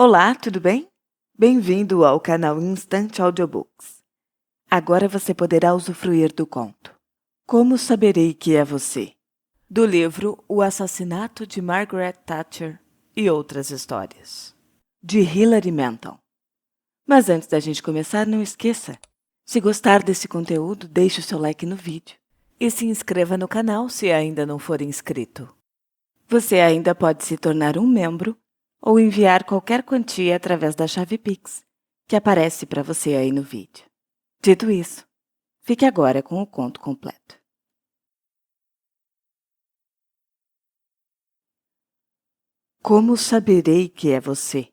Olá, tudo bem? Bem-vindo ao canal Instant Audiobooks. Agora você poderá usufruir do conto Como Saberei que é Você, do livro O Assassinato de Margaret Thatcher e Outras Histórias, de Hilary Mantel. Mas antes da gente começar, não esqueça, se gostar desse conteúdo, deixe o seu like no vídeo e se inscreva no canal se ainda não for inscrito. Você ainda pode se tornar um membro ou enviar qualquer quantia através da chave Pix, que aparece para você aí no vídeo. Dito isso, fique agora com o conto completo. Como saberei que é você?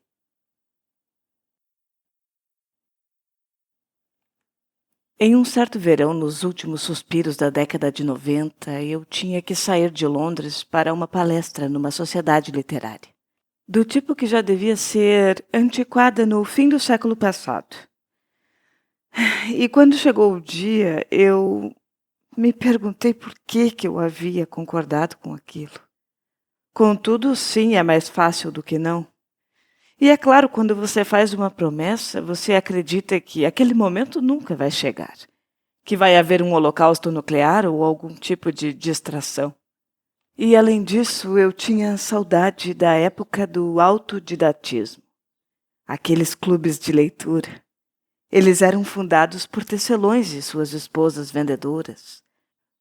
Em um certo verão, nos últimos suspiros da década de 90, eu tinha que sair de Londres para uma palestra numa sociedade literária, do tipo que já devia ser antiquada no fim do século passado. E quando chegou o dia, eu me perguntei por que eu havia concordado com aquilo. Contudo, sim, é mais fácil do que não. E é claro, quando você faz uma promessa, você acredita que aquele momento nunca vai chegar, que vai haver um holocausto nuclear ou algum tipo de distração. E além disso, eu tinha saudade da época do autodidatismo, aqueles clubes de leitura. Eles eram fundados por tecelões e suas esposas vendedoras,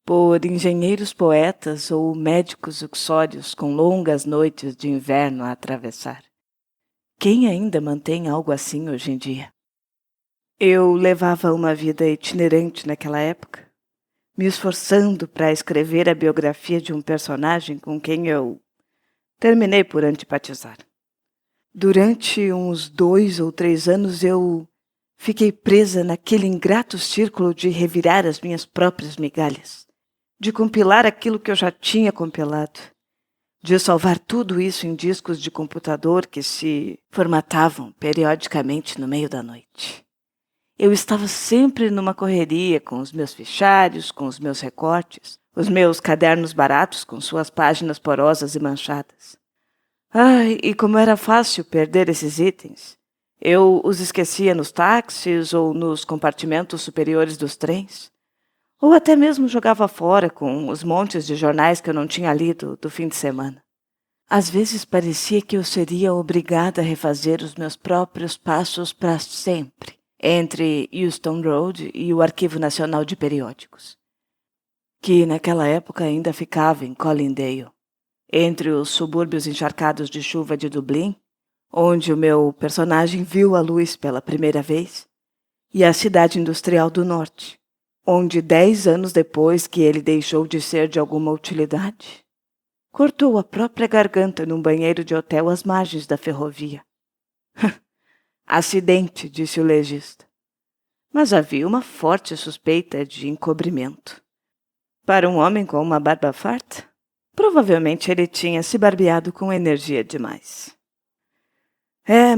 por engenheiros poetas ou médicos uxórios com longas noites de inverno a atravessar. Quem ainda mantém algo assim hoje em dia? Eu levava uma vida itinerante naquela época, me esforçando para escrever a biografia de um personagem com quem eu terminei por antipatizar. Durante uns 2 ou 3 anos eu fiquei presa naquele ingrato círculo de revirar as minhas próprias migalhas, de compilar aquilo que eu já tinha compilado, de salvar tudo isso em discos de computador que se formatavam periodicamente no meio da noite. Eu estava sempre numa correria com os meus fichários, com os meus recortes, os meus cadernos baratos com suas páginas porosas e manchadas. Ai, e como era fácil perder esses itens. Eu os esquecia nos táxis ou nos compartimentos superiores dos trens. Ou até mesmo jogava fora com os montes de jornais que eu não tinha lido do fim de semana. Às vezes parecia que eu seria obrigada a refazer os meus próprios passos para sempre, entre Euston Road e o Arquivo Nacional de Periódicos, que naquela época ainda ficava em Colindale, entre os subúrbios encharcados de chuva de Dublin, onde o meu personagem viu a luz pela primeira vez, e a cidade industrial do norte, onde 10 anos depois que ele deixou de ser de alguma utilidade, cortou a própria garganta num banheiro de hotel às margens da ferrovia. Acidente, disse o legista. Mas havia uma forte suspeita de encobrimento. Para um homem com uma barba farta, provavelmente ele tinha se barbeado com energia demais.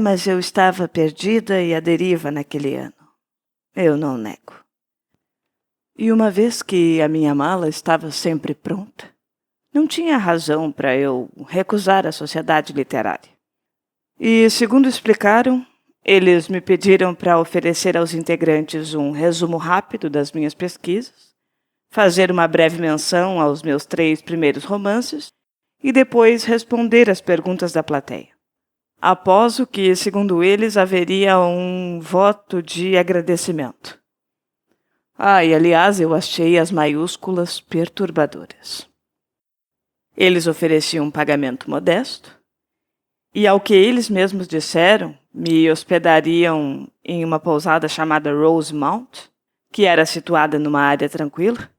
Mas eu estava perdida e à deriva naquele ano. Eu não nego. E uma vez que a minha mala estava sempre pronta, não tinha razão para eu recusar a sociedade literária. E, segundo explicaram, eles me pediram para oferecer aos integrantes um resumo rápido das minhas pesquisas, fazer uma breve menção aos meus 3 primeiros romances e depois responder às perguntas da plateia. Após o que, segundo eles, haveria um voto de agradecimento. E aliás, eu achei as maiúsculas perturbadoras. Eles ofereciam um pagamento modesto e, ao que eles mesmos disseram, me hospedariam em uma pousada chamada Rosemount, que era situada numa área tranquila,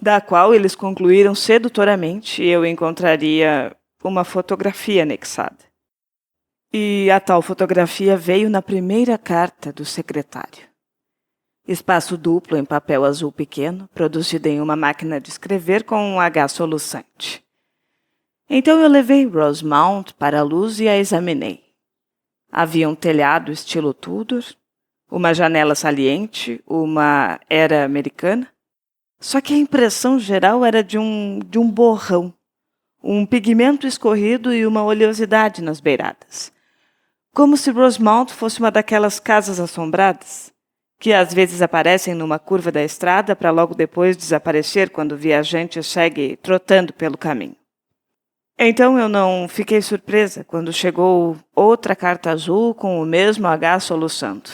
da qual eles concluíram sedutoramente eu encontraria uma fotografia anexada. E a tal fotografia veio na primeira carta do secretário. Espaço duplo em papel azul pequeno, produzido em uma máquina de escrever com um H soluçante. Então eu levei Rosemount para a luz e a examinei. Havia um telhado estilo Tudor, uma janela saliente, uma era americana. Só que a impressão geral era de um borrão, um pigmento escorrido e uma oleosidade nas beiradas. Como se Rosemount fosse uma daquelas casas assombradas, que às vezes aparecem numa curva da estrada para logo depois desaparecer quando o viajante segue trotando pelo caminho. Então eu não fiquei surpresa quando chegou outra carta azul com o mesmo H soluçando,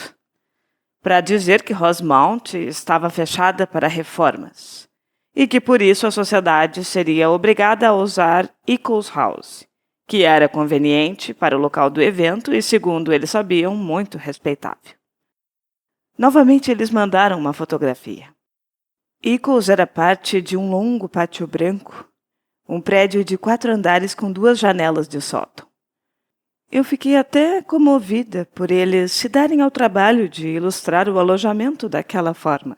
para dizer que Rosemount estava fechada para reformas e que por isso a sociedade seria obrigada a usar Eccles House, que era conveniente para o local do evento e, segundo eles sabiam, muito respeitável. Novamente eles mandaram uma fotografia. Eccles era parte de um longo pátio branco, um prédio de 4 andares com 2 janelas de sótão. Eu fiquei até comovida por eles se darem ao trabalho de ilustrar o alojamento daquela forma.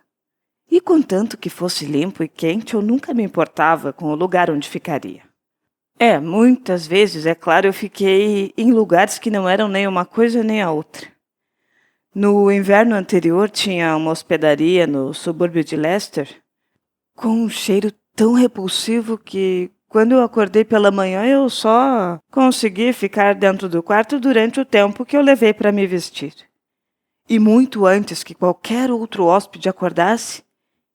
E contanto que fosse limpo e quente, eu nunca me importava com o lugar onde ficaria. Muitas vezes, é claro, eu fiquei em lugares que não eram nem uma coisa nem a outra. No inverno anterior tinha uma hospedaria no subúrbio de Leicester, com um cheiro tão repulsivo que, quando eu acordei pela manhã, eu só consegui ficar dentro do quarto durante o tempo que eu levei para me vestir. E muito antes que qualquer outro hóspede acordasse,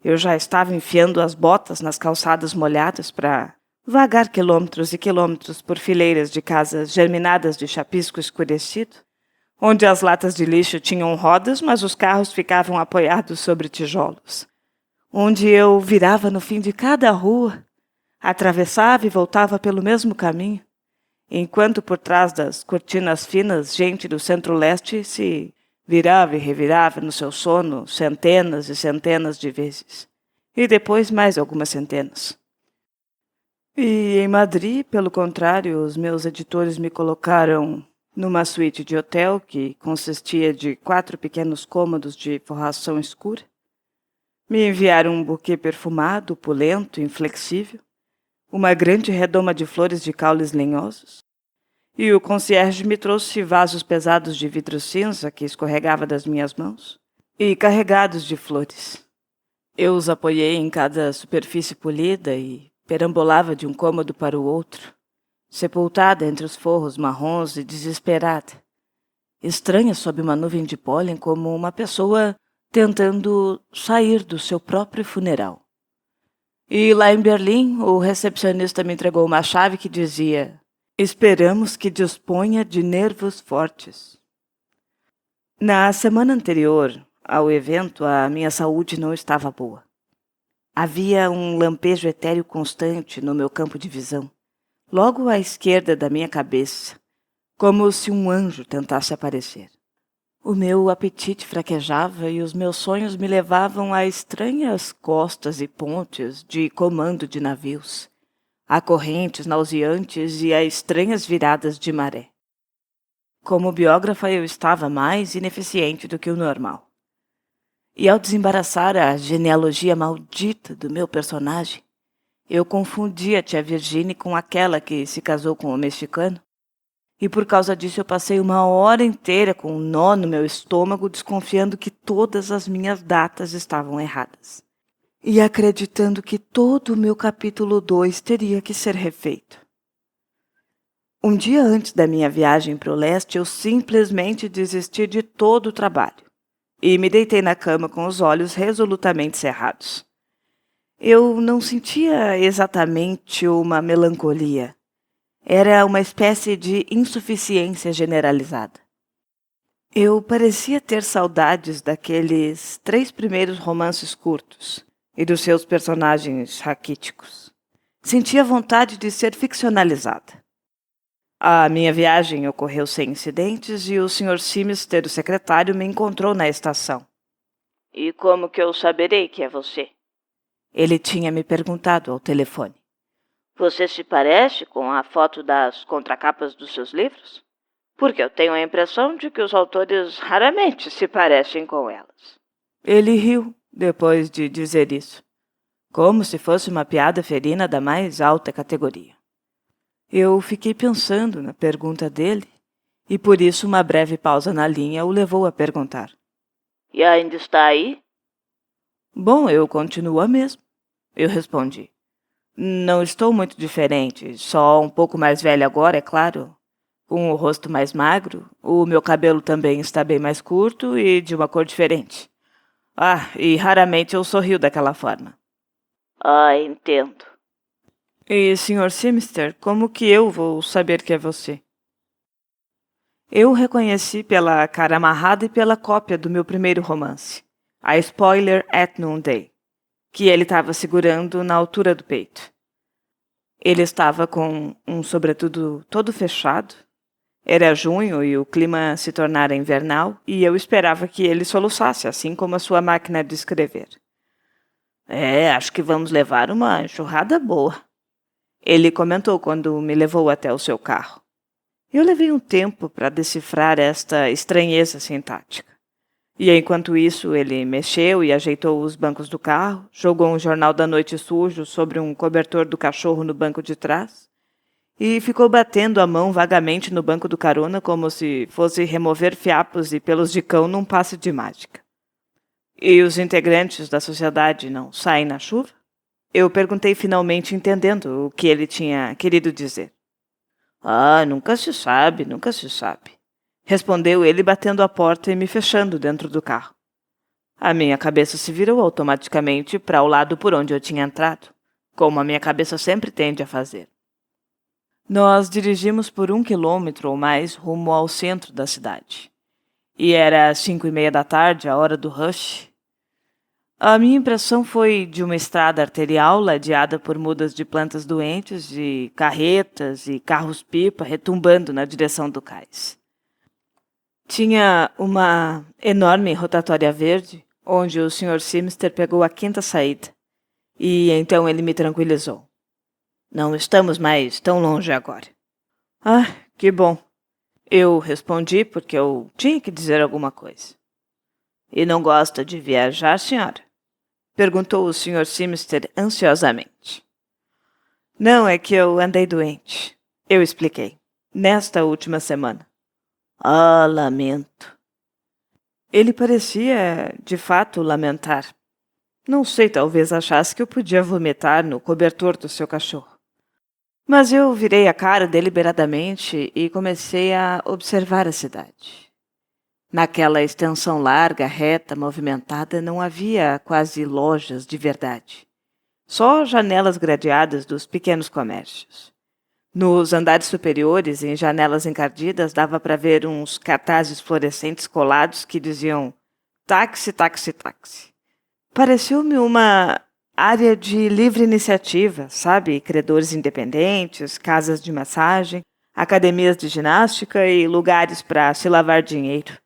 eu já estava enfiando as botas nas calçadas molhadas para vagar quilômetros e quilômetros por fileiras de casas germinadas de chapisco escurecido, onde as latas de lixo tinham rodas, mas os carros ficavam apoiados sobre tijolos, onde eu virava no fim de cada rua, atravessava e voltava pelo mesmo caminho, enquanto por trás das cortinas finas gente do centro-leste se virava e revirava no seu sono centenas e centenas de vezes, e depois mais algumas centenas. E em Madrid, pelo contrário, os meus editores me colocaram numa suíte de hotel que consistia de 4 pequenos cômodos de forração escura. Me enviaram um buquê perfumado, opulento, inflexível, uma grande redoma de flores de caules lenhosos, e o concierge me trouxe vasos pesados de vidro cinza que escorregava das minhas mãos e carregados de flores. Eu os apoiei em cada superfície polida e perambulava de um cômodo para o outro, sepultada entre os forros marrons e desesperada, estranha sob uma nuvem de pólen como uma pessoa tentando sair do seu próprio funeral. E lá em Berlim, o recepcionista me entregou uma chave que dizia: "Esperamos que disponha de nervos fortes." Na semana anterior ao evento, a minha saúde não estava boa. Havia um lampejo etéreo constante no meu campo de visão, logo à esquerda da minha cabeça, como se um anjo tentasse aparecer. O meu apetite fraquejava e os meus sonhos me levavam a estranhas costas e pontes de comando de navios, a correntes nauseantes e a estranhas viradas de maré. Como biógrafa, eu estava mais ineficiente do que o normal. E ao desembaraçar a genealogia maldita do meu personagem, eu confundi a tia Virginie com aquela que se casou com o mexicano, e por causa disso eu passei uma hora inteira com um nó no meu estômago, desconfiando que todas as minhas datas estavam erradas, e acreditando que todo o meu capítulo 2 teria que ser refeito. Um dia antes da minha viagem para o leste, eu simplesmente desisti de todo o trabalho e me deitei na cama com os olhos resolutamente cerrados. Eu não sentia exatamente uma melancolia. Era uma espécie de insuficiência generalizada. Eu parecia ter saudades daqueles 3 primeiros romances curtos e dos seus personagens raquíticos. Sentia vontade de ser ficcionalizada. A minha viagem ocorreu sem incidentes e o Sr. Simister, o secretário, me encontrou na estação. "E como que eu saberei que é você?" Ele tinha me perguntado ao telefone. "Você se parece com a foto das contracapas dos seus livros? Porque eu tenho a impressão de que os autores raramente se parecem com elas." Ele riu depois de dizer isso, como se fosse uma piada ferina da mais alta categoria. Eu fiquei pensando na pergunta dele, e por isso uma breve pausa na linha o levou a perguntar: "E ainda está aí?" "Bom, eu continuo a mesma," eu respondi. "Não estou muito diferente, só um pouco mais velha agora, é claro. com o rosto mais magro, o meu cabelo também está bem mais curto e de uma cor diferente. Ah, e raramente eu sorrio daquela forma. Ah, entendo. E, Sr. Simister, como que eu vou saber que é você? Eu o reconheci pela cara amarrada e pela cópia do meu primeiro romance, A Spoiler at Noonday, que ele estava segurando na altura do peito. Ele estava com um sobretudo todo fechado. Era junho e o clima se tornara invernal, e eu esperava que ele soluçasse, assim como a sua máquina de escrever. Acho que vamos levar uma enxurrada boa, ele comentou quando me levou até o seu carro. Eu levei um tempo para decifrar esta estranheza sintática. E enquanto isso, ele mexeu e ajeitou os bancos do carro, jogou um jornal da noite sujo sobre um cobertor do cachorro no banco de trás e ficou batendo a mão vagamente no banco do carona como se fosse remover fiapos e pelos de cão num passe de mágica. E os integrantes da sociedade não saem na chuva? Eu perguntei finalmente entendendo o que ele tinha querido dizer. Ah, nunca se sabe, nunca se sabe. Respondeu ele batendo a porta e me fechando dentro do carro. A minha cabeça se virou automaticamente para o lado por onde eu tinha entrado, como a minha cabeça sempre tende a fazer. Nós dirigimos por 1 quilômetro ou mais rumo ao centro da cidade. E era 5:30 da tarde, a hora do rush. A minha impressão foi de uma estrada arterial ladeada por mudas de plantas doentes, de carretas e carros-pipa retumbando na direção do cais. Tinha uma enorme rotatória verde, onde o Sr. Simister pegou a quinta saída. E então ele me tranquilizou. Não estamos mais tão longe agora. Ah, que bom. Eu respondi porque eu tinha que dizer alguma coisa. E não gosta de viajar, senhora? Perguntou o Sr. Simister ansiosamente. Não, é que eu andei doente. Eu expliquei. Nesta última semana. Ah, lamento. Ele parecia, de fato, lamentar. Não sei, talvez achasse que eu podia vomitar no cobertor do seu cachorro. Mas eu virei a cara deliberadamente e comecei a observar a cidade. Naquela extensão larga, reta, movimentada, não havia quase lojas de verdade. Só janelas gradeadas dos pequenos comércios. Nos andares superiores, em janelas encardidas, dava para ver uns cartazes fluorescentes colados que diziam táxi, táxi, táxi. Pareceu-me uma área de livre iniciativa, sabe? Credores independentes, casas de massagem, academias de ginástica e lugares para se lavar dinheiro.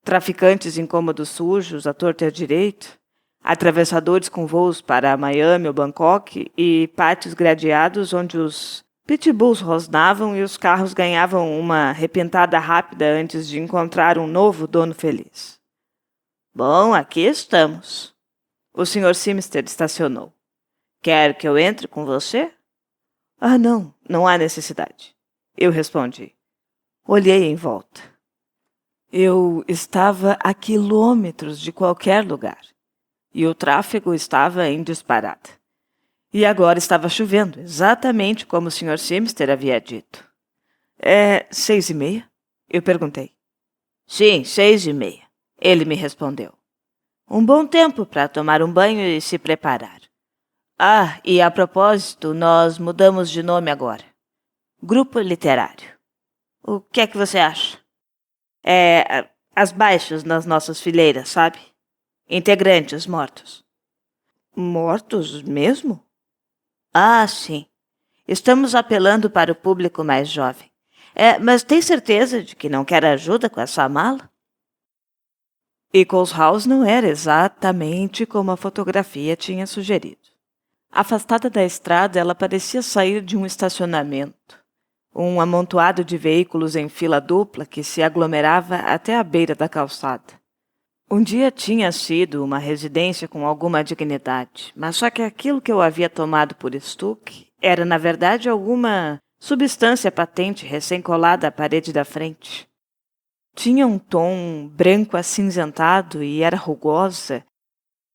Traficantes em cômodos sujos, à torta e à direito, atravessadores com voos para Miami ou Bangkok e pátios gradeados onde os pitbulls rosnavam e os carros ganhavam uma repintada rápida antes de encontrar um novo dono feliz. Bom, aqui estamos. O Sr. Simister estacionou. Quer que eu entre com você? Ah, não, não há necessidade. Eu respondi. Olhei em volta. Eu estava a quilômetros de qualquer lugar. E o tráfego estava em disparada. E agora estava chovendo, exatamente como o Sr. Simister havia dito. É 6:30? Eu perguntei. Sim, 6:30. Ele me respondeu. Um bom tempo para tomar um banho e se preparar. Ah, e a propósito, nós mudamos de nome agora. Grupo Literário. O que é que você acha? As baixas nas nossas fileiras, sabe? Integrantes mortos. Mortos mesmo? Ah, sim. Estamos apelando para o público mais jovem. Mas tem certeza de que não quer ajuda com essa mala? Eccles House não era exatamente como a fotografia tinha sugerido. Afastada da estrada, ela parecia sair de um estacionamento. Um amontoado de veículos em fila dupla que se aglomerava até a beira da calçada. Um dia tinha sido uma residência com alguma dignidade, mas só que aquilo que eu havia tomado por estuque era, na verdade, alguma substância patente recém-colada à parede da frente. Tinha um tom branco acinzentado e era rugosa,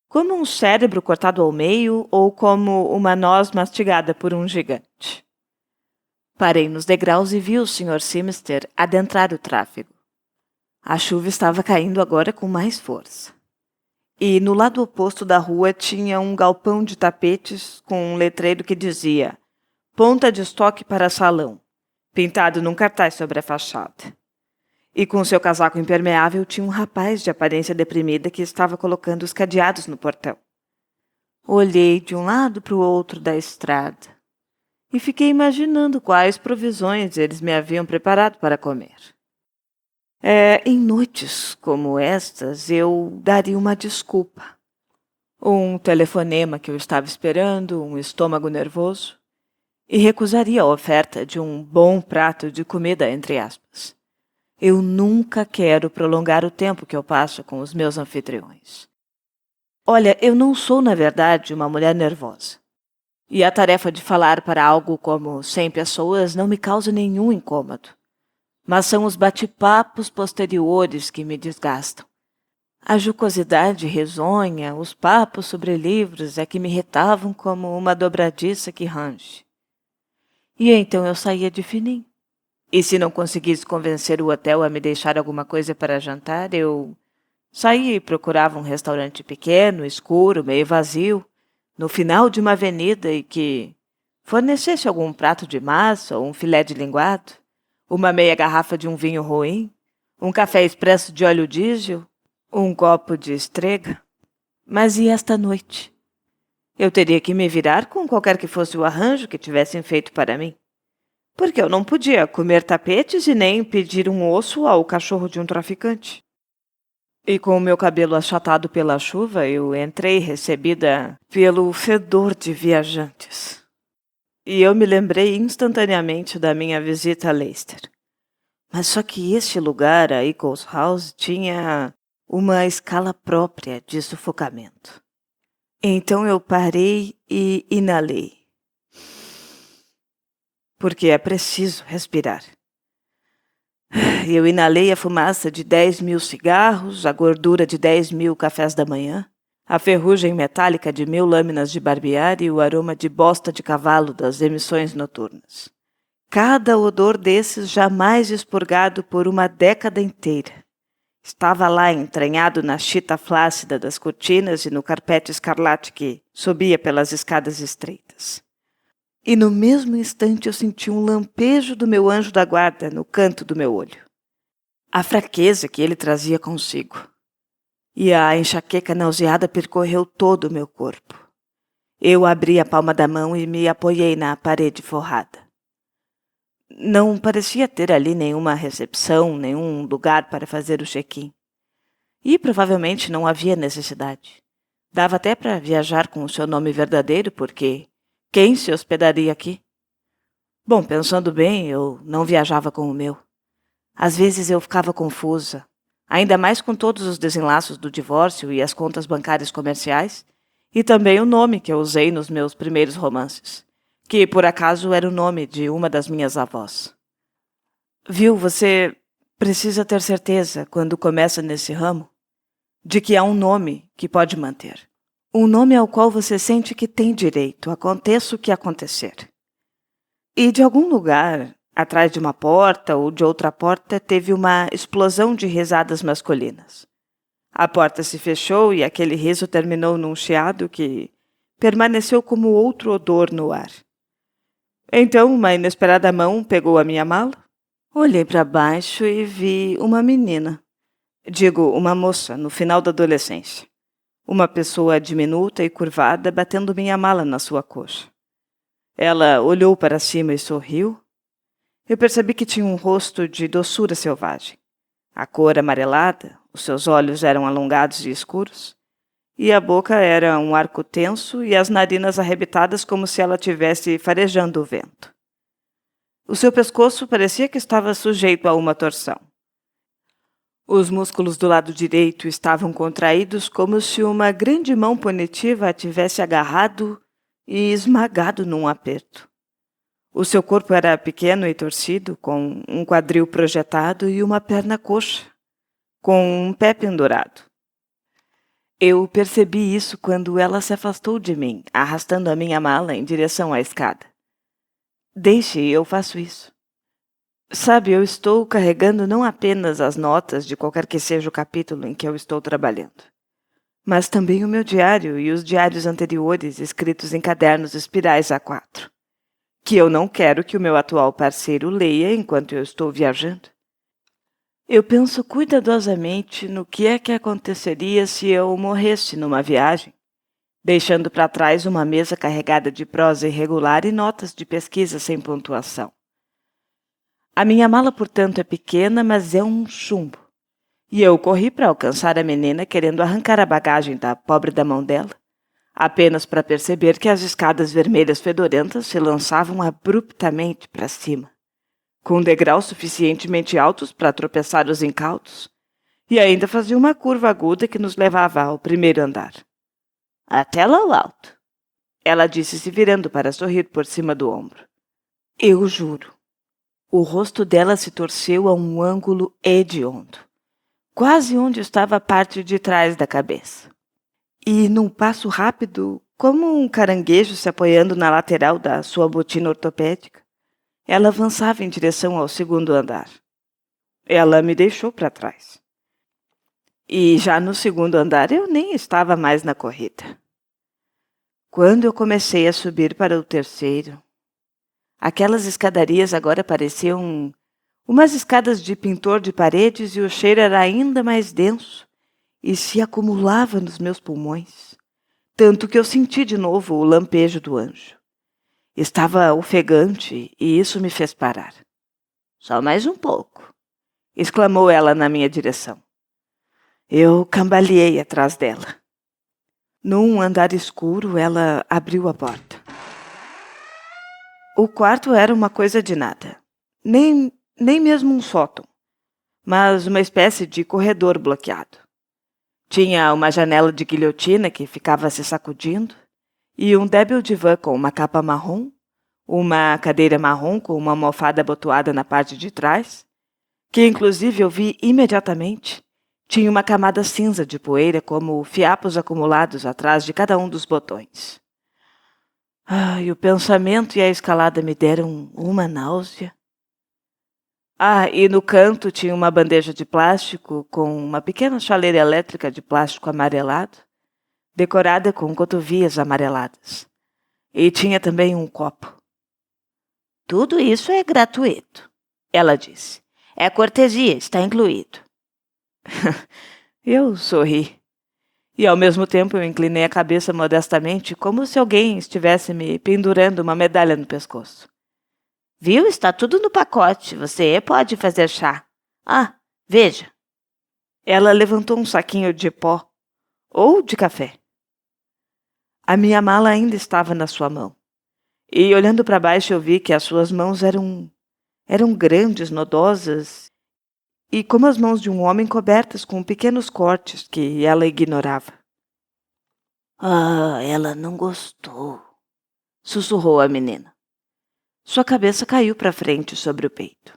como um cérebro cortado ao meio ou como uma noz mastigada por um gigante. Parei nos degraus e vi o Sr. Simister adentrar o tráfego. A chuva estava caindo agora com mais força. E no lado oposto da rua tinha um galpão de tapetes com um letreiro que dizia "Ponta de estoque para salão", pintado num cartaz sobre a fachada. E com seu casaco impermeável tinha um rapaz de aparência deprimida que estava colocando os cadeados no portão. Olhei de um lado para o outro da estrada e fiquei imaginando quais provisões eles me haviam preparado para comer. Em noites como estas, eu daria uma desculpa. Um telefonema que eu estava esperando, um estômago nervoso, e recusaria a oferta de um bom prato de comida, entre aspas. Eu nunca quero prolongar o tempo que eu passo com os meus anfitriões. Olha, eu não sou, na verdade, uma mulher nervosa. E a tarefa de falar para algo como 100 pessoas não me causa nenhum incômodo. Mas são os bate-papos posteriores que me desgastam. A jocosidade risonha, os papos sobre livros é que me irritavam como uma dobradiça que range. E então eu saía de fininho. E se não conseguisse convencer o hotel a me deixar alguma coisa para jantar, eu saía e procurava um restaurante pequeno, escuro, meio vazio, no final de uma avenida e que fornecesse algum prato de massa ou um filé de linguado, uma meia garrafa de um vinho ruim, um café expresso de óleo diesel, um copo de estrega. Mas e esta noite? Eu teria que me virar com qualquer que fosse o arranjo que tivessem feito para mim. Porque eu não podia comer tapetes e nem pedir um osso ao cachorro de um traficante. E com o meu cabelo achatado pela chuva, eu entrei recebida pelo fedor de viajantes. E eu me lembrei instantaneamente da minha visita a Leicester. Mas só que este lugar, a Eccles House, tinha uma escala própria de sufocamento. Então eu parei e inalei. Porque é preciso respirar. Eu inalei a fumaça de 10.000 cigarros, a gordura de 10.000 cafés da manhã, a ferrugem metálica de 1.000 lâminas de barbear e o aroma de bosta de cavalo das emissões noturnas. Cada odor desses jamais expurgado por uma década inteira. Estava lá entranhado na chita flácida das cortinas e no carpete escarlate que subia pelas escadas estreitas. E no mesmo instante eu senti um lampejo do meu anjo da guarda no canto do meu olho. A fraqueza que ele trazia consigo. E a enxaqueca nauseada percorreu todo o meu corpo. Eu abri a palma da mão e me apoiei na parede forrada. Não parecia ter ali nenhuma recepção, nenhum lugar para fazer o check-in. E provavelmente não havia necessidade. Dava até para viajar com o seu nome verdadeiro, porque quem se hospedaria aqui? Bom, pensando bem, eu não viajava com o meu. Às vezes eu ficava confusa, ainda mais com todos os desenlaços do divórcio e as contas bancárias comerciais, e também o nome que eu usei nos meus primeiros romances, que por acaso era o nome de uma das minhas avós. Viu, você precisa ter certeza, quando começa nesse ramo, de que há um nome que pode manter. Um nome ao qual você sente que tem direito, aconteça o que acontecer. E de algum lugar, atrás de uma porta ou de outra porta, teve uma explosão de risadas masculinas. A porta se fechou e aquele riso terminou num chiado que permaneceu como outro odor no ar. Então uma inesperada mão pegou a minha mala. Olhei para baixo e vi uma menina. Digo, uma moça, no final da adolescência. Uma pessoa diminuta e curvada batendo minha mala na sua coxa. Ela olhou para cima e sorriu. Eu percebi que tinha um rosto de doçura selvagem. A cor amarelada, os seus olhos eram alongados e escuros, e a boca era um arco tenso e as narinas arrebitadas como se ela estivesse farejando o vento. O seu pescoço parecia que estava sujeito a uma torção. Os músculos do lado direito estavam contraídos como se uma grande mão punitiva a tivesse agarrado e esmagado num aperto. O seu corpo era pequeno e torcido, com um quadril projetado e uma perna coxa, com um pé pendurado. Eu percebi isso quando ela se afastou de mim, arrastando a minha mala em direção à escada. Deixe, eu faço isso. Sabe, eu estou carregando não apenas as notas de qualquer que seja o capítulo em que eu estou trabalhando, mas também o meu diário e os diários anteriores escritos em cadernos espirais A4, que eu não quero que o meu atual parceiro leia enquanto eu estou viajando. Eu penso cuidadosamente no que é que aconteceria se eu morresse numa viagem, deixando para trás uma mesa carregada de prosa irregular e notas de pesquisa sem pontuação. A minha mala, portanto, é pequena, mas é um chumbo. E eu corri para alcançar a menina, querendo arrancar a bagagem da pobre da mão dela, apenas para perceber que as escadas vermelhas fedorentas se lançavam abruptamente para cima, com degraus suficientemente altos para tropeçar os incautos, e ainda fazia uma curva aguda que nos levava ao primeiro andar. Até lá ao alto, ela disse, se virando para sorrir por cima do ombro. Eu juro. O rosto dela se torceu a um ângulo hediondo, quase onde estava a parte de trás da cabeça. E, num passo rápido, como um caranguejo se apoiando na lateral da sua botina ortopédica, ela avançava em direção ao segundo andar. Ela me deixou para trás. E já no segundo andar eu nem estava mais na corrida. Quando eu comecei a subir para o terceiro, aquelas escadarias agora pareciam umas escadas de pintor de paredes e o cheiro era ainda mais denso e se acumulava nos meus pulmões, tanto que eu senti de novo o lampejo do anjo. Estava ofegante e isso me fez parar. Só mais um pouco, exclamou ela na minha direção. Eu cambaleei atrás dela. Num andar escuro, ela abriu a porta. O quarto era uma coisa de nada. Nem mesmo um sótão, mas uma espécie de corredor bloqueado. Tinha uma janela de guilhotina que ficava se sacudindo e um débil divã com uma capa marrom, uma cadeira marrom com uma almofada abotoada na parte de trás, que inclusive eu vi imediatamente, tinha uma camada cinza de poeira como fiapos acumulados atrás de cada um dos botões. E o pensamento e a escalada me deram uma náusea. E no canto tinha uma bandeja de plástico com uma pequena chaleira elétrica de plástico amarelado, decorada com cotovias amareladas. E tinha também um copo. Tudo isso é gratuito, ela disse. É cortesia, está incluído. Eu sorri. E ao mesmo tempo eu inclinei a cabeça modestamente, como se alguém estivesse me pendurando uma medalha no pescoço. Viu? Está tudo no pacote. Você pode fazer chá. Veja. Ela levantou um saquinho de pó. Ou de café. A minha mala ainda estava na sua mão. E olhando para baixo eu vi que as suas mãos eram grandes, nodosas, e como as mãos de um homem cobertas com pequenos cortes que ela ignorava. Ela não gostou, sussurrou a menina. Sua cabeça caiu para frente sobre o peito.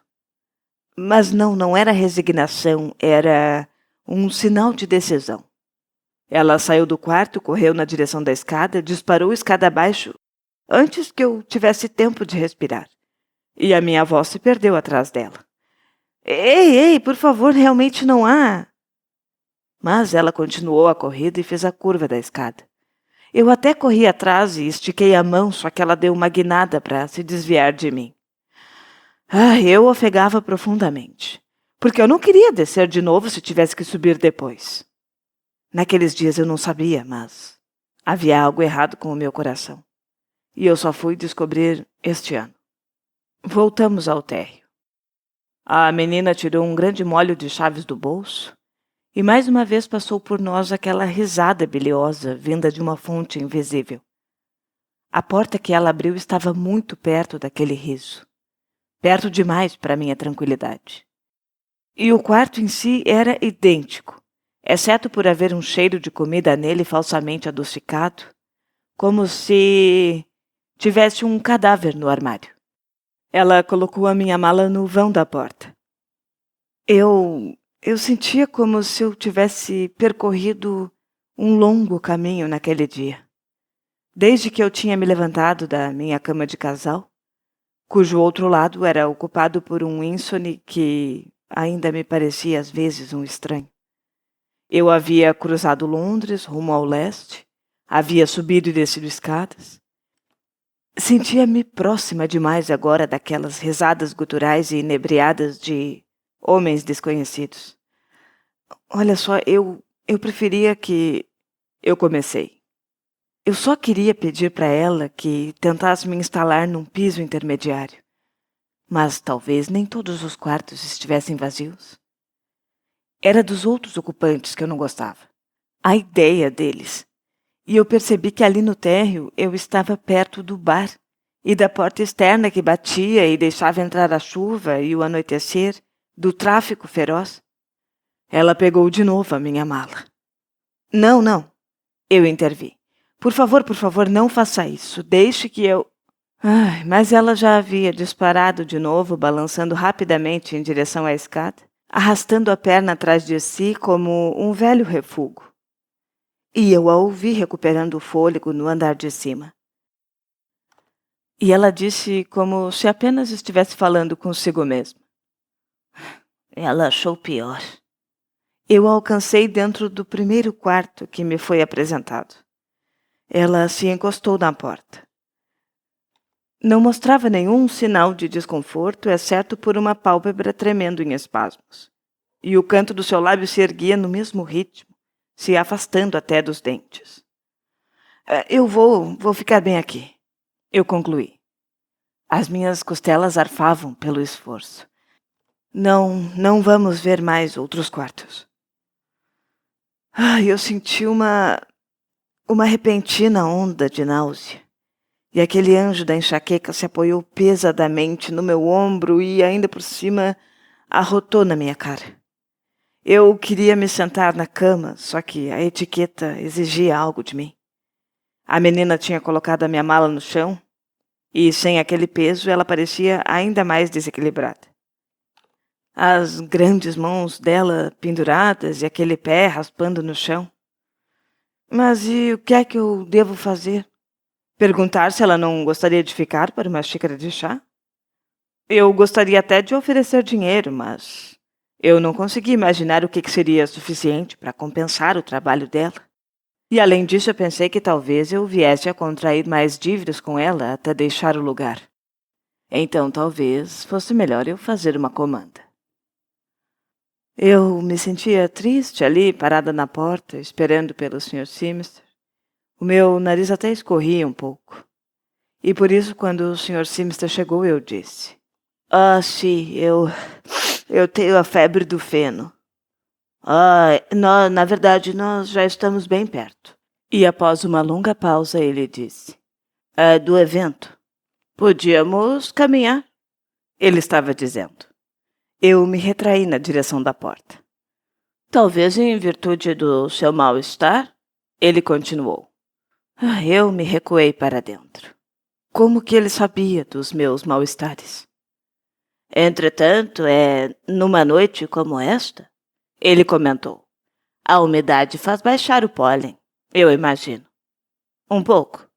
Mas não era resignação, era um sinal de decisão. Ela saiu do quarto, correu na direção da escada, disparou escada abaixo antes que eu tivesse tempo de respirar. E a minha voz se perdeu atrás dela. Ei, por favor, realmente não há. Mas ela continuou a corrida e fez a curva da escada. Eu até corri atrás e estiquei a mão, só que ela deu uma guinada para se desviar de mim. Eu ofegava profundamente, porque eu não queria descer de novo se tivesse que subir depois. Naqueles dias eu não sabia, mas havia algo errado com o meu coração. E eu só fui descobrir este ano. Voltamos ao térreo. A menina tirou um grande molho de chaves do bolso e mais uma vez passou por nós aquela risada biliosa vinda de uma fonte invisível. A porta que ela abriu estava muito perto daquele riso. Perto demais para minha tranquilidade. E o quarto em si era idêntico, exceto por haver um cheiro de comida nele falsamente adocicado, como se tivesse um cadáver no armário. Ela colocou a minha mala no vão da porta. Eu sentia como se eu tivesse percorrido um longo caminho naquele dia. Desde que eu tinha me levantado da minha cama de casal, cujo outro lado era ocupado por um ínsone que ainda me parecia às vezes um estranho. Eu havia cruzado Londres rumo ao leste, havia subido e descido escadas. Sentia-me próxima demais agora daquelas risadas guturais e inebriadas de homens desconhecidos. Olha só, eu preferia que... Eu comecei. Eu só queria pedir para ela que tentasse me instalar num piso intermediário. Mas talvez nem todos os quartos estivessem vazios. Era dos outros ocupantes que eu não gostava. A ideia deles. E eu percebi que ali no térreo eu estava perto do bar e da porta externa que batia e deixava entrar a chuva e o anoitecer, do tráfico feroz. Ela pegou de novo a minha mala. Não, não. Eu intervi. Por favor, não faça isso. Deixe que eu... Ai, mas ela já havia disparado de novo, balançando rapidamente em direção à escada, arrastando a perna atrás de si como um velho refúgio. E eu a ouvi recuperando o fôlego no andar de cima. E ela disse como se apenas estivesse falando consigo mesma. Ela achou pior. Eu a alcancei dentro do primeiro quarto que me foi apresentado. Ela se encostou na porta. Não mostrava nenhum sinal de desconforto, exceto por uma pálpebra tremendo em espasmos. E o canto do seu lábio se erguia no mesmo ritmo, se afastando até dos dentes. Eu vou ficar bem aqui, eu concluí. As minhas costelas arfavam pelo esforço. Não vamos ver mais outros quartos. Eu senti uma repentina onda de náusea. E aquele anjo da enxaqueca se apoiou pesadamente no meu ombro e, ainda por cima, arrotou na minha cara. Eu queria me sentar na cama, só que a etiqueta exigia algo de mim. A menina tinha colocado a minha mala no chão e, sem aquele peso, ela parecia ainda mais desequilibrada. As grandes mãos dela penduradas e aquele pé raspando no chão. Mas e o que é que eu devo fazer? Perguntar se ela não gostaria de ficar para uma xícara de chá? Eu gostaria até de oferecer dinheiro, mas eu não consegui imaginar o que seria suficiente para compensar o trabalho dela. E além disso, eu pensei que talvez eu viesse a contrair mais dívidas com ela até deixar o lugar. Então talvez fosse melhor eu fazer uma comanda. Eu me sentia triste ali, parada na porta, esperando pelo Sr. Simister. O meu nariz até escorria um pouco. E por isso, quando o Sr. Simister chegou, eu disse: sim, eu tenho a febre do feno. Na verdade, nós já estamos bem perto. E após uma longa pausa, ele disse: do evento. Podíamos caminhar, ele estava dizendo. Eu me retraí na direção da porta. Talvez em virtude do seu mal-estar, ele continuou. Eu me recuei para dentro. Como que ele sabia dos meus mal-estares? Entretanto, numa noite como esta, ele comentou. A umidade faz baixar o pólen, eu imagino. Um pouco.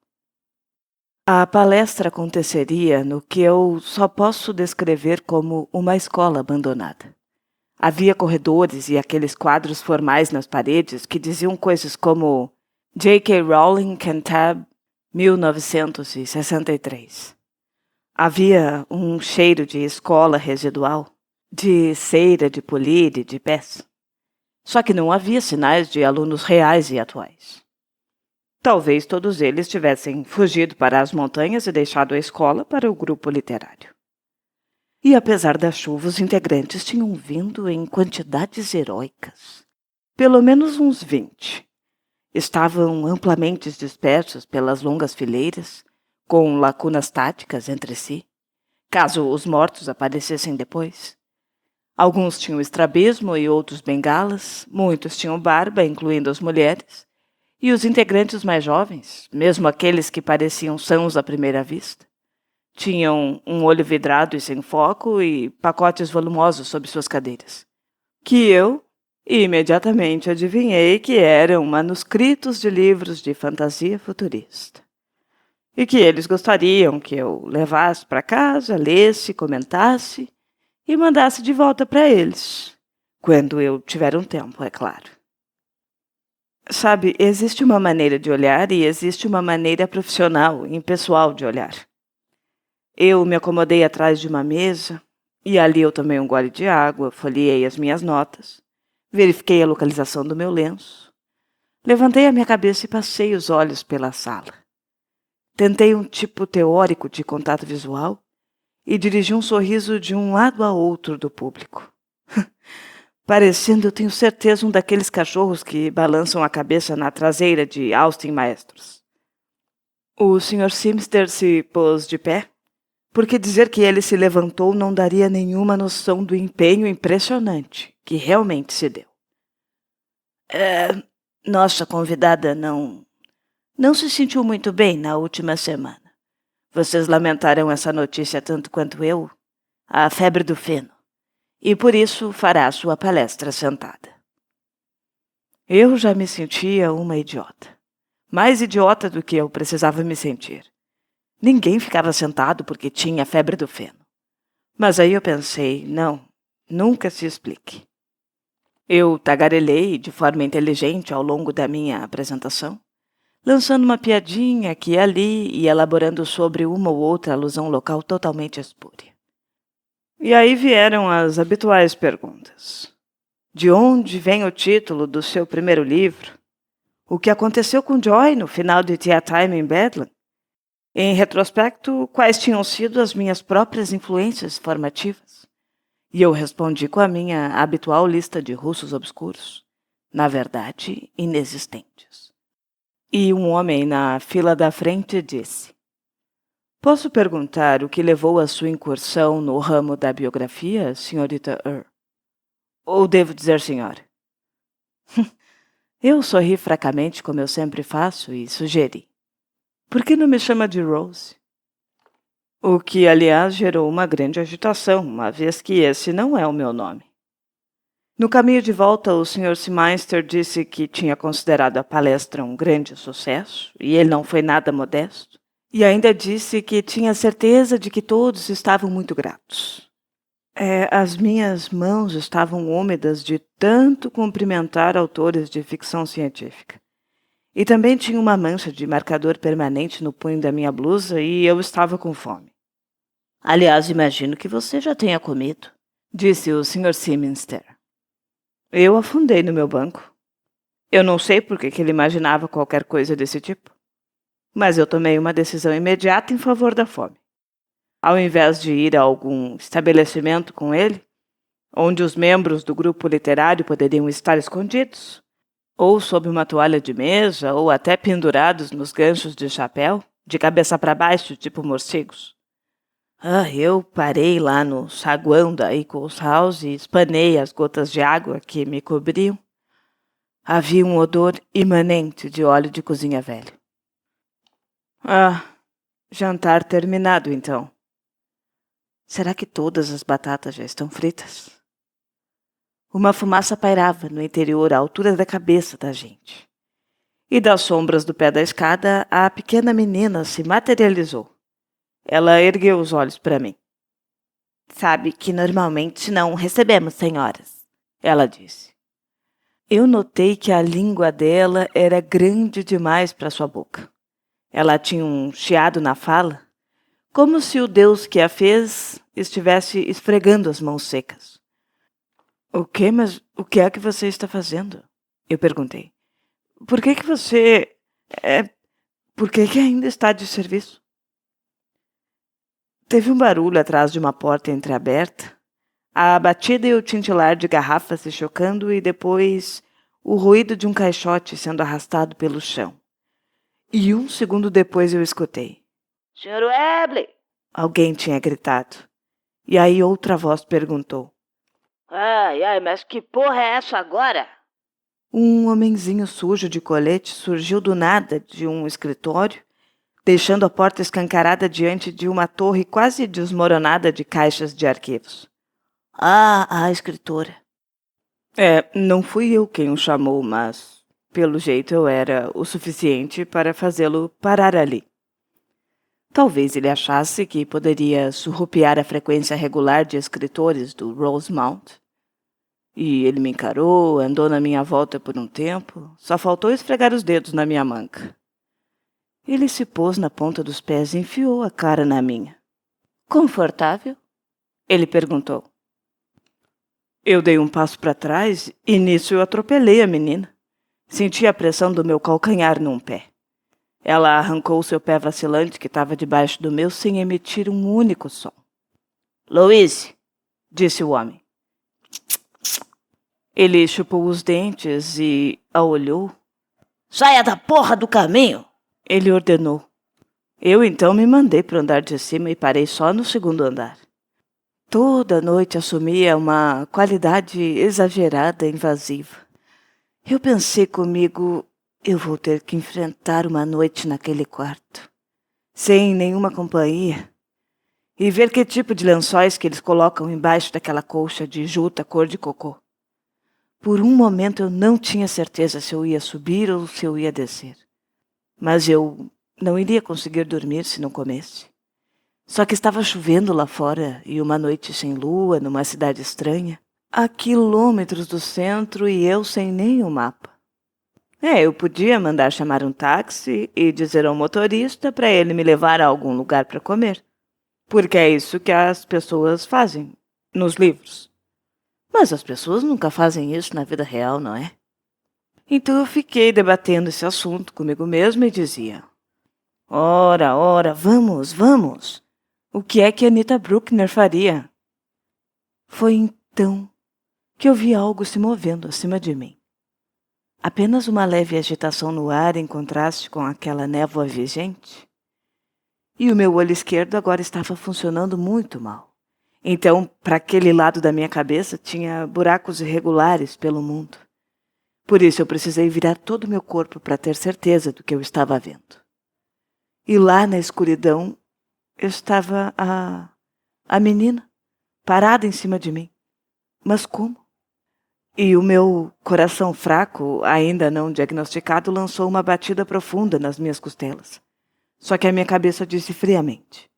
A palestra aconteceria no que eu só posso descrever como uma escola abandonada. Havia corredores e aqueles quadros formais nas paredes que diziam coisas como J.K. Rowling Cantab 1963. Havia um cheiro de escola residual, de cera de polir e de pés. Só que não havia sinais de alunos reais e atuais. Talvez todos eles tivessem fugido para as montanhas e deixado a escola para o grupo literário. E apesar da chuva, os integrantes tinham vindo em quantidades heróicas. Pelo menos uns 20. Estavam amplamente dispersos pelas longas fileiras, com lacunas táticas entre si, caso os mortos aparecessem depois. Alguns tinham estrabismo e outros bengalas, muitos tinham barba, incluindo as mulheres, e os integrantes mais jovens, mesmo aqueles que pareciam sãos à primeira vista, tinham um olho vidrado e sem foco e pacotes volumosos sob suas cadeiras, que eu imediatamente adivinhei que eram manuscritos de livros de fantasia futurista. e que eles gostariam que eu levasse para casa, lesse, comentasse e mandasse de volta para eles, quando eu tiver um tempo, é claro. Sabe, existe uma maneira de olhar e existe uma maneira profissional, impessoal de olhar. Eu me acomodei atrás de uma mesa e ali eu tomei um gole de água, folheei as minhas notas, verifiquei a localização do meu lenço, levantei a minha cabeça e passei os olhos pela sala. Tentei um tipo teórico de contato visual e dirigi um sorriso de um lado a outro do público. Parecendo, eu tenho certeza, um daqueles cachorros que balançam a cabeça na traseira de Austin Maestros. O Sr. Simster se pôs de pé, porque dizer que ele se levantou não daria nenhuma noção do empenho impressionante que realmente se deu. Nossa convidada não se sentiu muito bem na última semana. Vocês lamentaram essa notícia tanto quanto eu, a febre do feno, e por isso fará sua palestra sentada. Eu já me sentia uma idiota. Mais idiota do que eu precisava me sentir. Ninguém ficava sentado porque tinha febre do feno. Mas aí eu pensei, não, nunca se explique. Eu tagarelei de forma inteligente ao longo da minha apresentação, lançando uma piadinha aqui e ali e elaborando sobre uma ou outra alusão local totalmente espúria. E aí vieram as habituais perguntas. De onde vem o título do seu primeiro livro? O que aconteceu com Joy no final de Tea Time em Bedlam? Em retrospecto, quais tinham sido as minhas próprias influências formativas? E eu respondi com a minha habitual lista de russos obscuros, na verdade, inexistentes. E um homem na fila da frente disse: Posso perguntar o que levou a sua incursão no ramo da biografia, senhorita Earl? Ou devo dizer senhora? Eu sorri fracamente, como eu sempre faço, e sugeri: Por que não me chama de Rose? O que, aliás, gerou uma grande agitação, uma vez que esse não é o meu nome. No caminho de volta, o Sr. Simeister disse que tinha considerado a palestra um grande sucesso, e ele não foi nada modesto, e ainda disse que tinha certeza de que todos estavam muito gratos. As minhas mãos estavam úmidas de tanto cumprimentar autores de ficção científica. E também tinha uma mancha de marcador permanente no punho da minha blusa e eu estava com fome. Aliás, imagino que você já tenha comido, disse o Sr. Simeister. Eu afundei no meu banco. Eu não sei por que ele imaginava qualquer coisa desse tipo, mas eu tomei uma decisão imediata em favor da fome. Ao invés de ir a algum estabelecimento com ele, onde os membros do grupo literário poderiam estar escondidos, ou sob uma toalha de mesa, ou até pendurados nos ganchos de chapéu, de cabeça para baixo, tipo morcegos. Eu parei lá no saguão da Eccles House e espanei as gotas de água que me cobriam. Havia um odor imanente de óleo de cozinha velho. Jantar terminado, então. Será que todas as batatas já estão fritas? Uma fumaça pairava no interior à altura da cabeça da gente. E das sombras do pé da escada, a pequena menina se materializou. Ela ergueu os olhos para mim. Sabe que normalmente não recebemos senhoras, ela disse. Eu notei que a língua dela era grande demais para sua boca. Ela tinha um chiado na fala, como se o Deus que a fez estivesse esfregando as mãos secas. Mas o que é que você está fazendo? Eu perguntei. Por que você... Por que ainda está de serviço? Teve um barulho atrás de uma porta entreaberta, a batida e o tintilar de garrafas se chocando e depois o ruído de um caixote sendo arrastado pelo chão. E um segundo depois eu escutei. Sr. Webley! Alguém tinha gritado. E aí outra voz perguntou. Mas que porra é essa agora? Um homenzinho sujo de colete surgiu do nada de um escritório, deixando a porta escancarada diante de uma torre quase desmoronada de caixas de arquivos. A escritora. Não fui eu quem o chamou, mas, pelo jeito, eu era o suficiente para fazê-lo parar ali. Talvez ele achasse que poderia surrupiar a frequência regular de escritores do Rosemount. E ele me encarou, andou na minha volta por um tempo, só faltou esfregar os dedos na minha manga. Ele se pôs na ponta dos pés e enfiou a cara na minha. Confortável? Ele perguntou. Eu dei um passo para trás e nisso eu atropelei a menina. Senti a pressão do meu calcanhar num pé. Ela arrancou seu pé vacilante que estava debaixo do meu sem emitir um único som. Louise, disse o homem. Ele chupou os dentes e a olhou. Saia da porra do caminho! Ele ordenou. Eu então me mandei para o andar de cima e parei só no segundo andar. Toda noite assumia uma qualidade exagerada e invasiva. Eu pensei comigo, eu vou ter que enfrentar uma noite naquele quarto, sem nenhuma companhia, e ver que tipo de lençóis que eles colocam embaixo daquela colcha de juta cor de cocô. Por um momento eu não tinha certeza se eu ia subir ou se eu ia descer. Mas eu não iria conseguir dormir se não comesse. Só que estava chovendo lá fora e uma noite sem lua, numa cidade estranha, a quilômetros do centro e eu sem nenhum mapa. Eu podia mandar chamar um táxi e dizer ao motorista para ele me levar a algum lugar para comer. Porque é isso que as pessoas fazem nos livros. Mas as pessoas nunca fazem isso na vida real, não é? Então eu fiquei debatendo esse assunto comigo mesmo e dizia: Ora, vamos. O que é que Anita Bruckner faria? Foi então que eu vi algo se movendo acima de mim. Apenas uma leve agitação no ar em contraste com aquela névoa vigente. E o meu olho esquerdo agora estava funcionando muito mal. Então, para aquele lado da minha cabeça, tinha buracos irregulares pelo mundo. Por isso eu precisei virar todo o meu corpo para ter certeza do que eu estava vendo. E lá na escuridão estava a menina, parada em cima de mim. Mas como? E o meu coração fraco, ainda não diagnosticado, lançou uma batida profunda nas minhas costelas. Só que a minha cabeça disse friamente: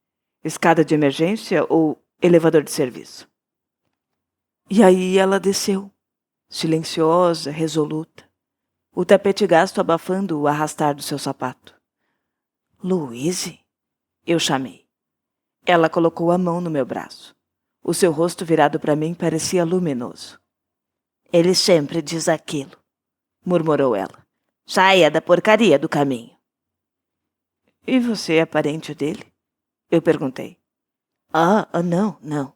escada de emergência ou elevador de serviço? E aí ela desceu, silenciosa, resoluta, o tapete gasto abafando o arrastar do seu sapato. Louise? Eu chamei. Ela colocou a mão no meu braço. O seu rosto virado para mim parecia luminoso. Ele sempre diz aquilo, murmurou ela. Saia da porcaria do caminho. E você é parente dele? Eu perguntei. Não.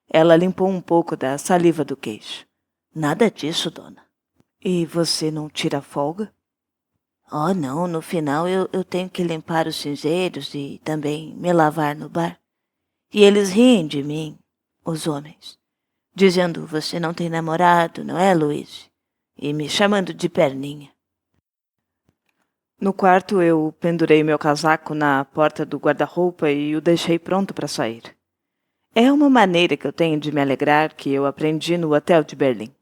Ela limpou um pouco da saliva do queixo. Nada disso, dona. E você não tira folga? Não, no final eu tenho que limpar os cinzeiros e também me lavar no bar. E eles riem de mim, os homens, dizendo: você não tem namorado, não é, Luiz? E me chamando de perninha. No quarto eu pendurei meu casaco na porta do guarda-roupa e o deixei pronto para sair. É uma maneira que eu tenho de me alegrar que eu aprendi no hotel de Berlim.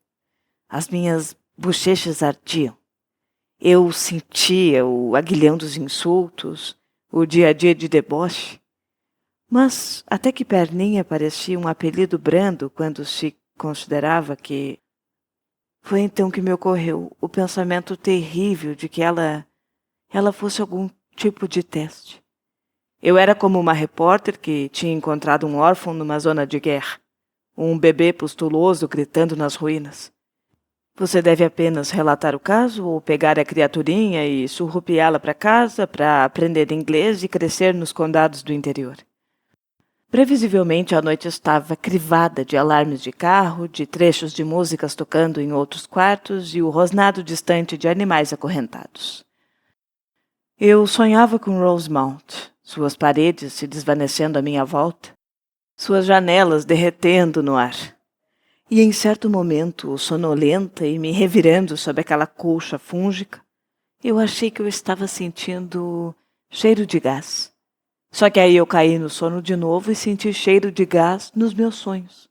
As minhas bochechas ardiam. Eu sentia o aguilhão dos insultos, o dia a dia de deboche. Mas até que perninha parecia um apelido brando quando se considerava que... Foi então que me ocorreu o pensamento terrível de que ela fosse algum tipo de teste. Eu era como uma repórter que tinha encontrado um órfão numa zona de guerra, um bebê pustuloso gritando nas ruínas. Você deve apenas relatar o caso ou pegar a criaturinha e surrupiá-la para casa para aprender inglês e crescer nos condados do interior. Previsivelmente a noite estava crivada de alarmes de carro, de trechos de músicas tocando em outros quartos e o rosnado distante de animais acorrentados. Eu sonhava com Rosemount, suas paredes se desvanecendo à minha volta, suas janelas derretendo no ar. E em certo momento, sonolenta e me revirando sob aquela colcha fúngica, eu achei que eu estava sentindo cheiro de gás. Só que aí eu caí no sono de novo e senti cheiro de gás nos meus sonhos.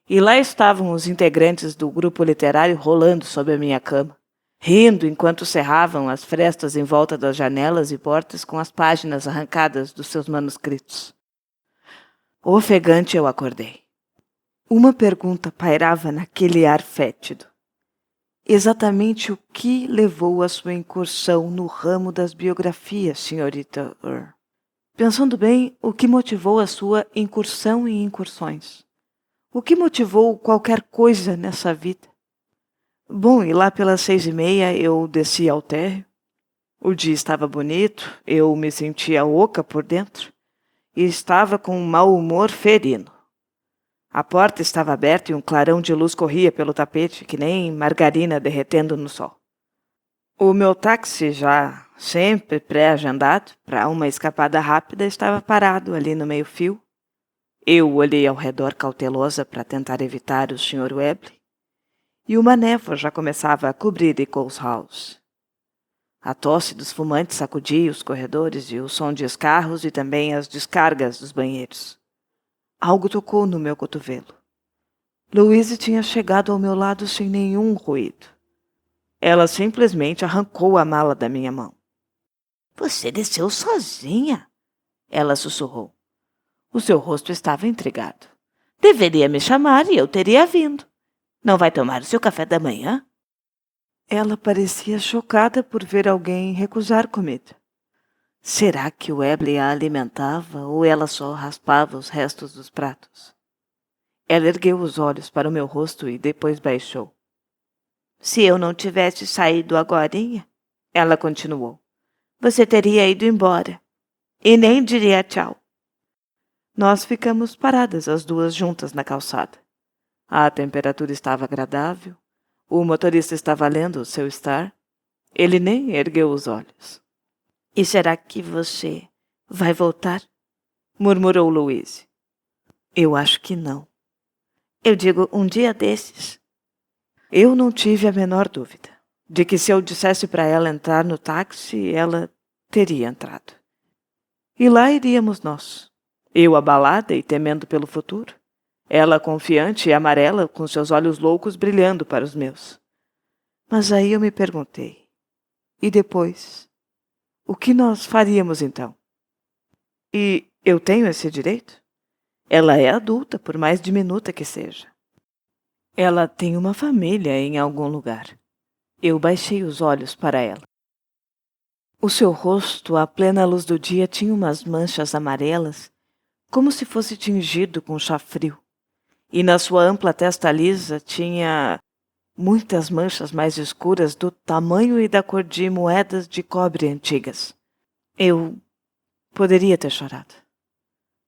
E lá estavam os integrantes do grupo literário rolando sob a minha cama, rindo enquanto cerravam as frestas em volta das janelas e portas com as páginas arrancadas dos seus manuscritos. Ofegante eu acordei. Uma pergunta pairava naquele ar fétido. Exatamente o que levou a sua incursão no ramo das biografias, senhorita Earl? Pensando bem, o que motivou a sua incursão em incursões? O que motivou qualquer coisa nessa vida? Bom, e lá pelas 6:30 eu desci ao térreo. O dia estava bonito, eu me sentia oca por dentro e estava com um mau humor ferino. A porta estava aberta e um clarão de luz corria pelo tapete, que nem margarina derretendo no sol. O meu táxi, já sempre pré-agendado para uma escapada rápida, estava parado ali no meio-fio. Eu olhei ao redor cautelosa para tentar evitar o Sr. Webley, e uma névoa já começava a cobrir Eccles House. A tosse dos fumantes sacudia os corredores e o som de escarros e também as descargas dos banheiros. Algo tocou no meu cotovelo. Louise tinha chegado ao meu lado sem nenhum ruído. Ela simplesmente arrancou a mala da minha mão. Você desceu sozinha? Ela sussurrou. O seu rosto estava intrigado. Deveria me chamar e eu teria vindo. Não vai tomar o seu café da manhã? Ela parecia chocada por ver alguém recusar comida. Será que o Webley a alimentava ou ela só raspava os restos dos pratos? Ela ergueu os olhos para o meu rosto e depois baixou. Se eu não tivesse saído agorinha, ela continuou, você teria ido embora. E nem diria tchau. Nós ficamos paradas as duas juntas na calçada. A temperatura estava agradável. O motorista estava lendo o seu Star. Ele nem ergueu os olhos. E será que você vai voltar? Murmurou Louise. Eu acho que não. Eu digo, um dia desses. Eu não tive a menor dúvida de que se eu dissesse para ela entrar no táxi, ela teria entrado. E lá iríamos nós. Eu abalada e temendo pelo futuro. Ela confiante e amarela, com seus olhos loucos brilhando para os meus. Mas aí eu me perguntei. E depois? O que nós faríamos então? E eu tenho esse direito? Ela é adulta, por mais diminuta que seja. Ela tem uma família em algum lugar. Eu baixei os olhos para ela. O seu rosto, à plena luz do dia, tinha umas manchas amarelas, como se fosse tingido com chá frio. E na sua ampla testa lisa tinha muitas manchas mais escuras do tamanho e da cor de moedas de cobre antigas. Eu poderia ter chorado.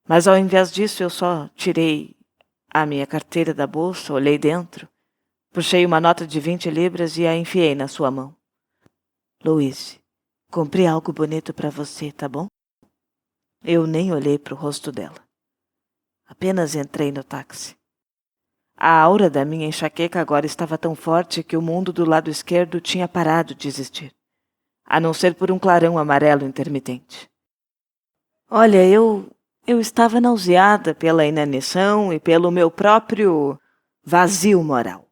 Mas ao invés disso eu só tirei a minha carteira da bolsa, olhei dentro, puxei uma nota de 20 libras e a enfiei na sua mão. Louise, comprei algo bonito para você, tá bom? Eu nem olhei para o rosto dela. Apenas entrei no táxi. A aura da minha enxaqueca agora estava tão forte que o mundo do lado esquerdo tinha parado de existir, a não ser por um clarão amarelo intermitente. Olha, eu estava nauseada pela inanição e pelo meu próprio vazio moral.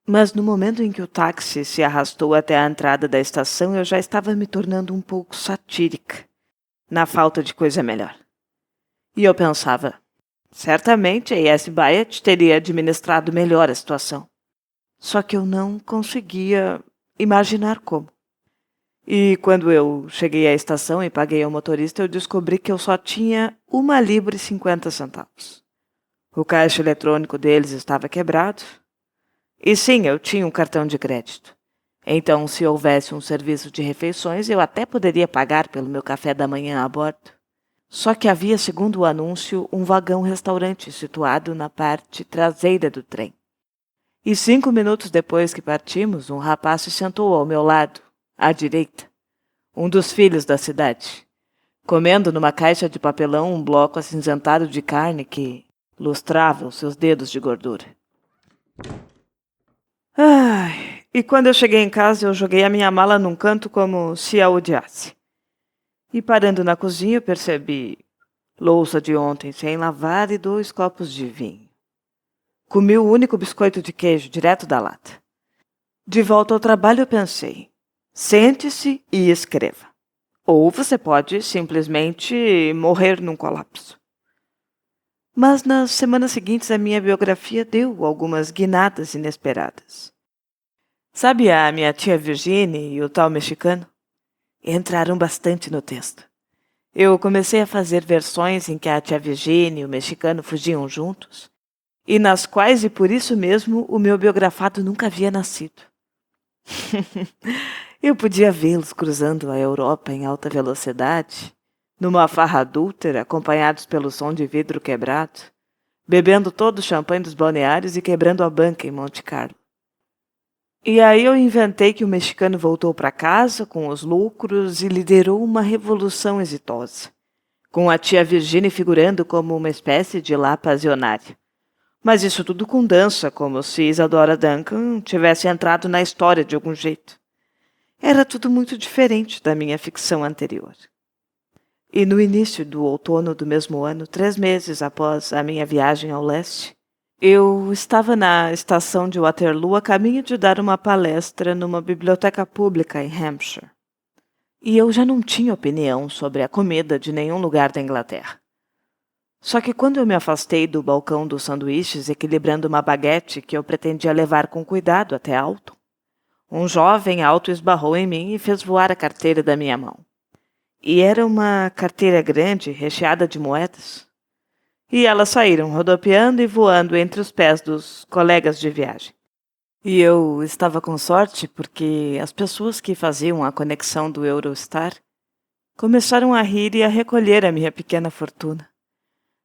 Mas no momento em que o táxi se arrastou até a entrada da estação, eu já estava me tornando um pouco satírica, na falta de coisa melhor. E eu pensava, certamente a E.S. Byatt teria administrado melhor a situação. Só que eu não conseguia imaginar como. E quando eu cheguei à estação e paguei ao motorista, eu descobri que eu só tinha 1,50 libras. O caixa eletrônico deles estava quebrado. E sim, eu tinha um cartão de crédito. Então, se houvesse um serviço de refeições, eu até poderia pagar pelo meu café da manhã a bordo. Só que havia, segundo o anúncio, um vagão-restaurante situado na parte traseira do trem. E 5 minutos depois que partimos, um rapaz se sentou ao meu lado, à direita, um dos filhos da cidade, comendo numa caixa de papelão um bloco acinzentado de carne que lustrava os seus dedos de gordura. E quando eu cheguei em casa, eu joguei a minha mala num canto como se a odiasse. E parando na cozinha, eu percebi louça de ontem sem lavar e 2 copos de vinho. Comi o único biscoito de queijo direto da lata. De volta ao trabalho, eu pensei: sente-se e escreva. Ou você pode simplesmente morrer num colapso. Mas nas semanas seguintes a minha biografia deu algumas guinadas inesperadas. Sabe a minha tia Virginie e o tal mexicano? Entraram bastante no texto. Eu comecei a fazer versões em que a tia Virginie e o mexicano fugiam juntos, e nas quais, e por isso mesmo, o meu biografado nunca havia nascido. Eu podia vê-los cruzando a Europa em alta velocidade, numa farra adúltera, acompanhados pelo som de vidro quebrado, bebendo todo o champanhe dos balneários e quebrando a banca em Monte Carlo. E aí eu inventei que o mexicano voltou para casa com os lucros e liderou uma revolução exitosa, com a tia Virginie figurando como uma espécie de lá passionária. Mas isso tudo com dança, como se Isadora Duncan tivesse entrado na história de algum jeito. Era tudo muito diferente da minha ficção anterior. E no início do outono do mesmo ano, 3 meses após a minha viagem ao leste, eu estava na estação de Waterloo a caminho de dar uma palestra numa biblioteca pública em Hampshire. E eu já não tinha opinião sobre a comida de nenhum lugar da Inglaterra. Só que quando eu me afastei do balcão dos sanduíches, equilibrando uma baguete que eu pretendia levar com cuidado até Alton, um jovem alto esbarrou em mim e fez voar a carteira da minha mão. E era uma carteira grande, recheada de moedas. E elas saíram rodopiando e voando entre os pés dos colegas de viagem. E eu estava com sorte porque as pessoas que faziam a conexão do Eurostar começaram a rir e a recolher a minha pequena fortuna,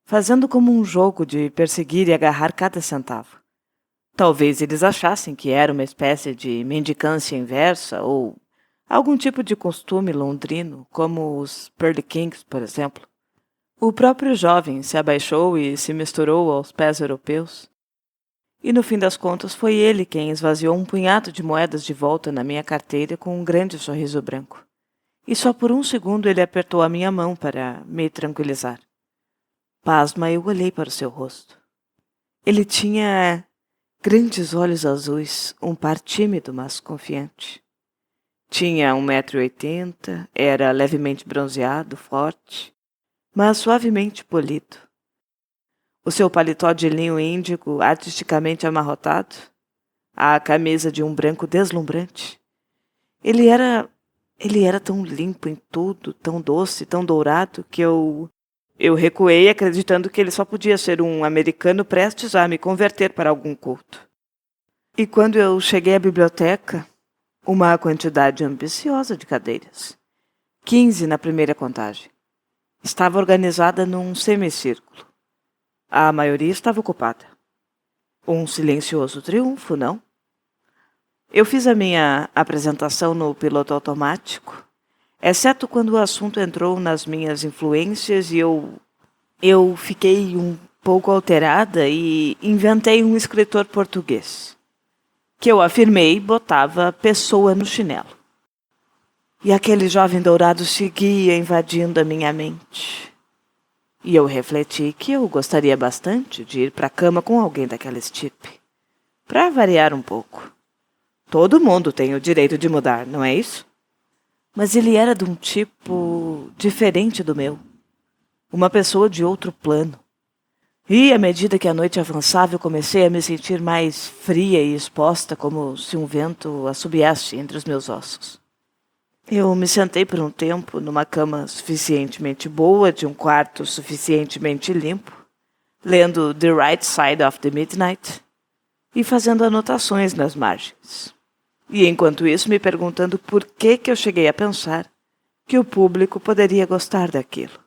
fazendo como um jogo de perseguir e agarrar cada centavo. Talvez eles achassem que era uma espécie de mendicância inversa ou algum tipo de costume londrino, como os Pearly Kings, por exemplo. O próprio jovem se abaixou e se misturou aos pés europeus. E no fim das contas foi ele quem esvaziou um punhado de moedas de volta na minha carteira com um grande sorriso branco. E só por um segundo ele apertou a minha mão para me tranquilizar. Pasma, eu olhei para o seu rosto. Ele tinha grandes olhos azuis, um par tímido, mas confiante. Tinha 1,80 m, era levemente bronzeado, forte, mas suavemente polido. O seu paletó de linho índigo artisticamente amarrotado, a camisa de um branco deslumbrante. Ele era tão limpo em tudo, tão doce, tão dourado, que eu recuei acreditando que ele só podia ser um americano prestes a me converter para algum culto. E quando eu cheguei à biblioteca, uma quantidade ambiciosa de cadeiras, 15 na primeira contagem, estava organizada num semicírculo. A maioria estava ocupada. Um silencioso triunfo, não? Eu fiz a minha apresentação no piloto automático, exceto quando o assunto entrou nas minhas influências e eu fiquei um pouco alterada e inventei um escritor português, que eu afirmei botava pessoa no chinelo. E aquele jovem dourado seguia invadindo a minha mente. E eu refleti que eu gostaria bastante de ir para a cama com alguém daquela estipe, para variar um pouco. Todo mundo tem o direito de mudar, não é isso? Mas ele era de um tipo diferente do meu. Uma pessoa de outro plano. E à medida que a noite avançava, eu comecei a me sentir mais fria e exposta, como se um vento assobiasse entre os meus ossos. Eu me sentei por um tempo numa cama suficientemente boa, de um quarto suficientemente limpo, lendo The Right Side of the Midnight e fazendo anotações nas margens. E enquanto isso me perguntando por que eu cheguei a pensar que o público poderia gostar daquilo.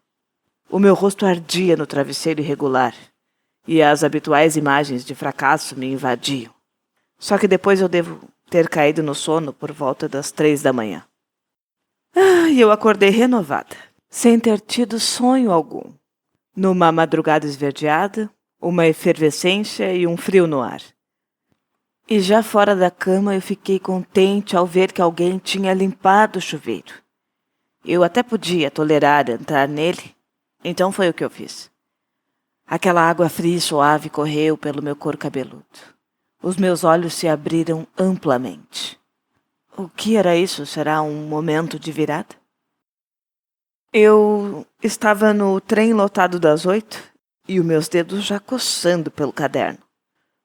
O meu rosto ardia no travesseiro irregular e as habituais imagens de fracasso me invadiam. Só que depois eu devo ter caído no sono por volta das 3 da manhã. E eu acordei renovada, sem ter tido sonho algum. Numa madrugada esverdeada, uma efervescência e um frio no ar. E já fora da cama eu fiquei contente ao ver que alguém tinha limpado o chuveiro. Eu até podia tolerar entrar nele, então foi o que eu fiz. Aquela água fria e suave correu pelo meu couro cabeludo. Os meus olhos se abriram amplamente. O que era isso? Será um momento de virada? Eu estava no trem lotado das 8 e os meus dedos já coçando pelo caderno.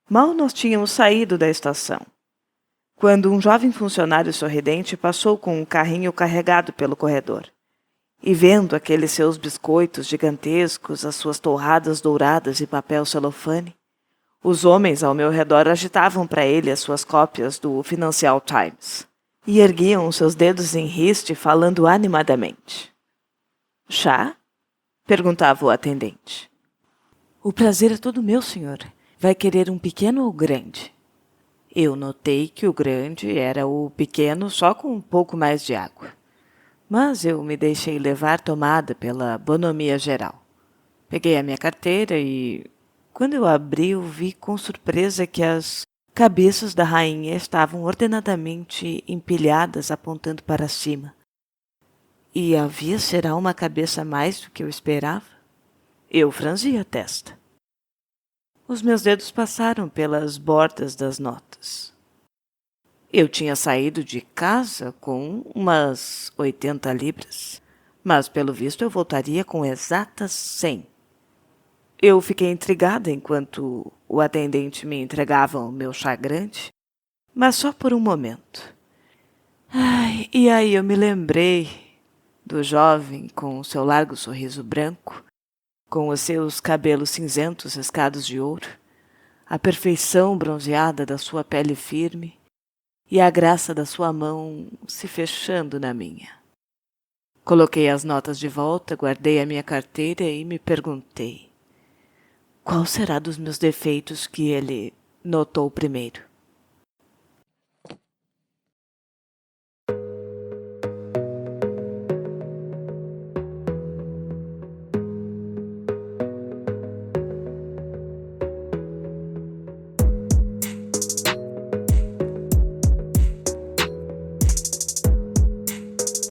Mal nós tínhamos saído da estação, quando um jovem funcionário sorridente passou com um carrinho carregado pelo corredor. E vendo aqueles seus biscoitos gigantescos, as suas torradas douradas e papel celofane, os homens ao meu redor agitavam para ele as suas cópias do Financial Times e erguiam os seus dedos em riste, falando animadamente. Chá? Perguntava o atendente. O prazer é todo meu, senhor. Vai querer um pequeno ou grande? Eu notei que o grande era o pequeno só com um pouco mais de água. Mas eu me deixei levar tomada pela bonomia geral. Peguei a minha carteira e, quando eu abri, eu vi com surpresa que as cabeças da rainha estavam ordenadamente empilhadas apontando para cima. E havia será uma cabeça a mais do que eu esperava? Eu franzi a testa. Os meus dedos passaram pelas bordas das notas. Eu tinha saído de casa com umas 80 libras, mas pelo visto eu voltaria com exatas 100. Eu fiquei intrigada enquanto o atendente me entregava o meu chá grande, mas só por um momento. E aí eu me lembrei do jovem com o seu largo sorriso branco, com os seus cabelos cinzentos riscados de ouro, a perfeição bronzeada da sua pele firme e a graça da sua mão se fechando na minha. Coloquei as notas de volta, guardei a minha carteira e me perguntei: qual será dos meus defeitos que ele notou primeiro?